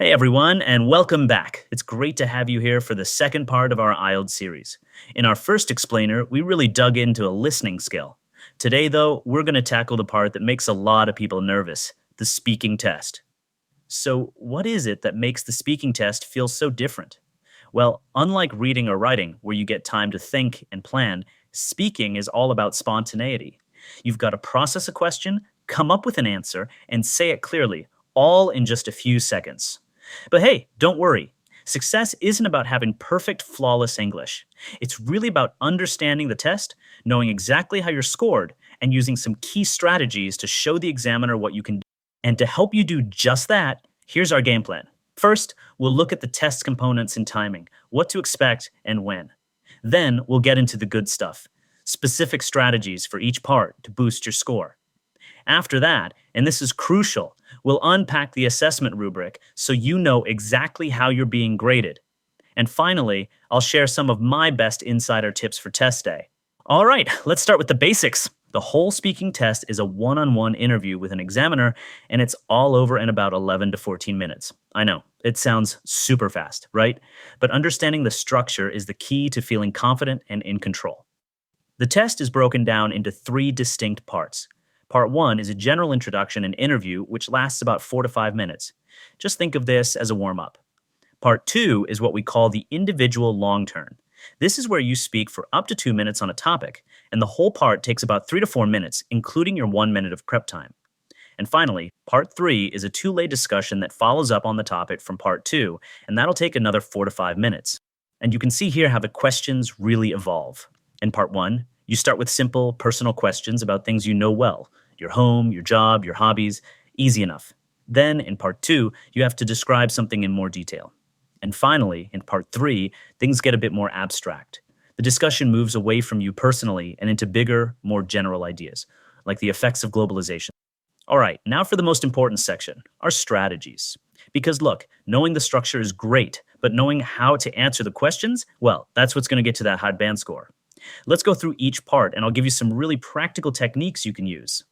Hey everyone, and welcome back. It's great to have you here for the second part of our IELTS series. In our first explainer, we really dug into a listening skill. Today, though, we're going to tackle the part that makes a lot of people nervous, the speaking test. So, what is it that makes the speaking test feel so different? Well, unlike reading or writing, where you get time to think and plan, speaking is all about spontaneity. You've got to process a question, come up with an answer, and say it clearly, all in just a few seconds. But hey, don't worry. Success isn't about having perfect, flawless English. It's really about understanding the test, knowing exactly how you're scored, and using some key strategies to show the examiner what you can do. And to help you do just that, here's our game plan. First, we'll look at the test components and timing, what to expect and when. Then, we'll get into the good stuff, specific strategies for each part to boost your score. After that, and this is crucial, we'll unpack the assessment rubric so you know exactly how you're being graded. And finally, I'll share some of my best insider tips for test day. All right, let's start with the basics. The whole speaking test is a one-on-one interview with an examiner, and it's all over in about 11 to 14 minutes. I know, it sounds super fast, right? But understanding the structure is the key to feeling confident and in control. The test is broken down into three distinct parts. Part 1 is a general introduction and interview, which lasts about 4 to 5 minutes. Just think of this as a warm-up. Part 2 is what we call the individual long turn. This is where you speak for up to 2 minutes on a topic, and the whole part takes about 3 to 4 minutes, including your 1 minute of prep time. And finally, Part 3 is a two-way discussion that follows up on the topic from Part 2, and that'll take another 4 to 5 minutes. And you can see here how the questions really evolve. In Part 1, you start with simple, personal questions about things you know well. Your home, your job, your hobbies, easy enough. Then, in Part 2, you have to describe something in more detail. And finally, in Part 3, things get a bit more abstract. The discussion moves away from you personally and into bigger, more general ideas, like the effects of globalization. All right, now for the most important section, our strategies. Because look, knowing the structure is great, but knowing how to answer the questions, well, that's what's going to get to that high band score. Let's go through each part, and I'll give you some really practical techniques you can use.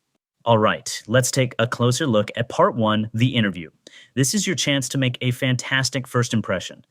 All right, let's take a closer look at Part 1, the interview. This is your chance to make a fantastic first impression.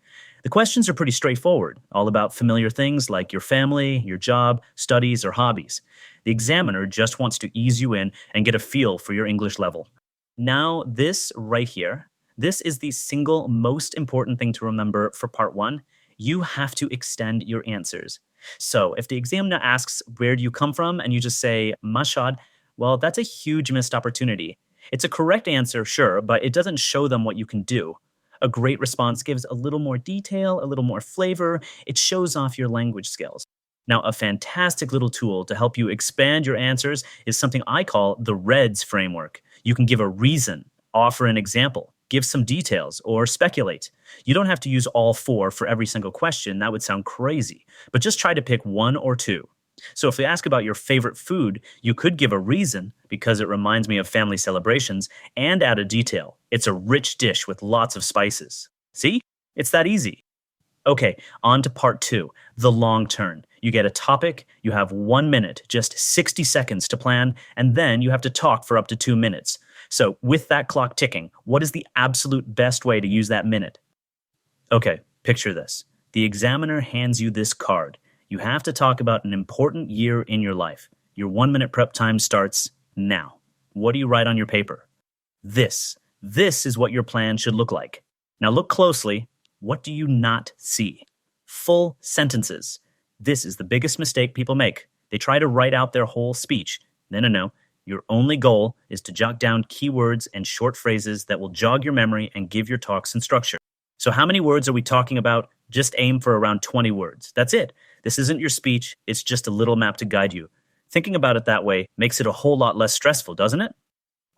The questions are pretty straightforward, all about familiar things like your family, your job, studies, or hobbies. The examiner just wants to ease you in and get a feel for your English level. Now, this right here, this is the single most important thing to remember for Part 1. You have to extend your answers. So if the examiner asks, where do you come from? And you just say, Mashhad, well, that's a huge missed opportunity. It's a correct answer, sure, but it doesn't show them what you can do. A great response gives a little more detail, a little more flavor. It shows off your language skills. Now, a fantastic little tool to help you expand your answers is something I call the REDS framework. You can give a reason, offer an example, give some details, or speculate. You don't have to use all four for every single question. That would sound crazy. But just try to pick one or two. So if they ask about your favorite food, you could give a reason, because it reminds me of family celebrations, and add a detail. It's a rich dish with lots of spices. See? It's that easy. Okay, on to Part 2, the long turn. You get a topic, you have 1 minute, just 60 seconds to plan, and then you have to talk for up to 2 minutes. So with that clock ticking, what is the absolute best way to use that minute? Okay, picture this. The examiner hands you this card. You have to talk about an important year in your life. Your 1 minute prep time starts now. What do you write on your paper? This is what your plan should look like. Now look closely. What do you not see? Full sentences. This is the biggest mistake people make. They try to write out their whole speech. No. Your only goal is to jot down keywords and short phrases that will jog your memory and give your talk some structure. So how many words are we talking about? Just aim for around 20 words. That's it. This isn't your speech. It's just a little map to guide you. Thinking about it that way makes it a whole lot less stressful, doesn't it?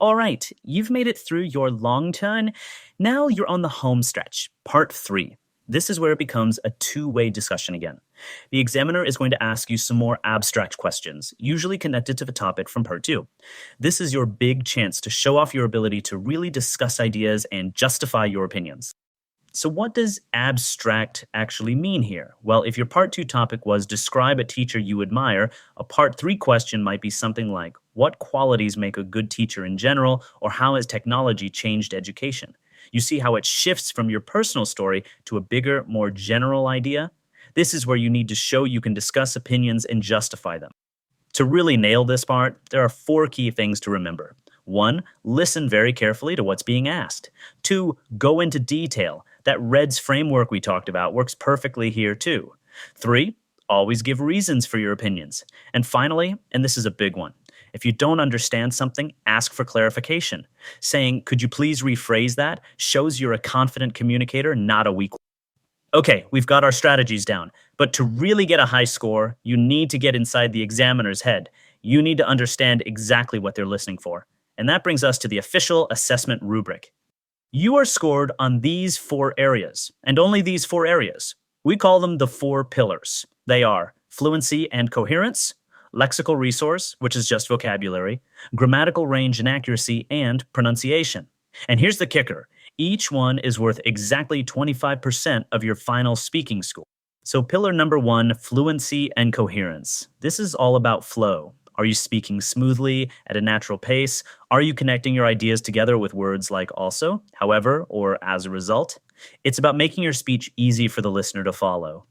All right, you've made it through your long turn. Now you're on the home stretch, Part 3. This is where it becomes a two-way discussion again. The examiner is going to ask you some more abstract questions, usually connected to the topic from Part 2. This is your big chance to show off your ability to really discuss ideas and justify your opinions. So what does abstract actually mean here? Well, if your Part 2 topic was describe a teacher you admire, a Part 3 question might be something like, what qualities make a good teacher in general, or how has technology changed education? You see how it shifts from your personal story to a bigger, more general idea? This is where you need to show you can discuss opinions and justify them. To really nail this part, there are 4 key things to remember. 1. Listen very carefully to what's being asked. 2. Go into detail. That REDS framework we talked about works perfectly here too. 3. Always give reasons for your opinions. And finally, and this is a big one, if you don't understand something, ask for clarification. Saying, "Could you please rephrase that?" shows you're a confident communicator, not a weak one. Okay, we've got our strategies down, but to really get a high score, you need to get inside the examiner's head. You need to understand exactly what they're listening for. And that brings us to the official assessment rubric. You are scored on these 4 areas, and only these 4 areas. We call them the 4 pillars. They are fluency and coherence, lexical resource, which is just vocabulary, grammatical range and accuracy, and pronunciation. And here's the kicker. Each one is worth exactly 25% of your final speaking score. So pillar number 1, fluency and coherence. This is all about flow. Are you speaking smoothly, at a natural pace? Are you connecting your ideas together with words like also, however, or as a result? It's about making your speech easy for the listener to follow.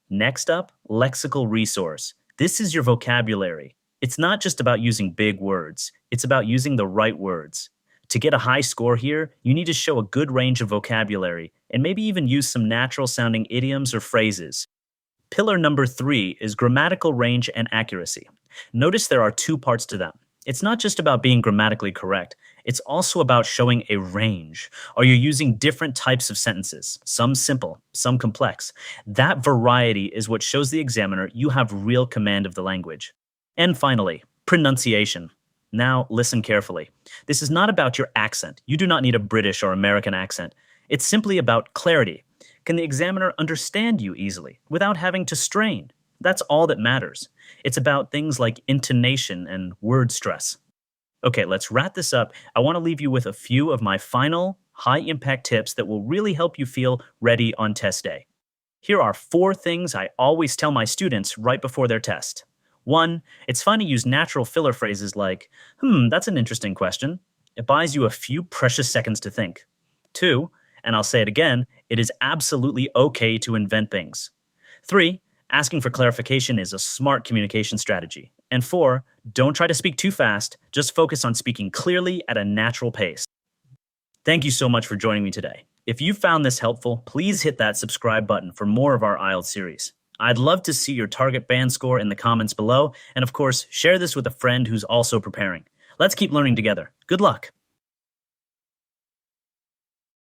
Next up, lexical resource. This is your vocabulary. It's not just about using big words. It's about using the right words. To get a high score here, you need to show a good range of vocabulary and maybe even use some natural-sounding idioms or phrases. Pillar number 3 is grammatical range and accuracy. Notice there are 2 parts to them. It's not just about being grammatically correct. It's also about showing a range. Are you using different types of sentences? Some simple, some complex. That variety is what shows the examiner you have real command of the language. And finally, pronunciation. Now, listen carefully. This is not about your accent. You do not need a British or American accent. It's simply about clarity. Can the examiner understand you easily without having to strain? That's all that matters. It's about things like intonation and word stress. Okay, let's wrap this up. I want to leave you with a few of my final high-impact tips that will really help you feel ready on test day. Here are 4 things I always tell my students right before their test. 1, it's fine to use natural filler phrases like, that's an interesting question. It buys you a few precious seconds to think. 2, and I'll say it again, it is absolutely okay to invent things. 3, asking for clarification is a smart communication strategy. And 4, don't try to speak too fast, just focus on speaking clearly at a natural pace. Thank you so much for joining me today. If you found this helpful, please hit that subscribe button for more of our IELTS series. I'd love to see your target band score in the comments below, and of course, share this with a friend who's also preparing. Let's keep learning together. Good luck.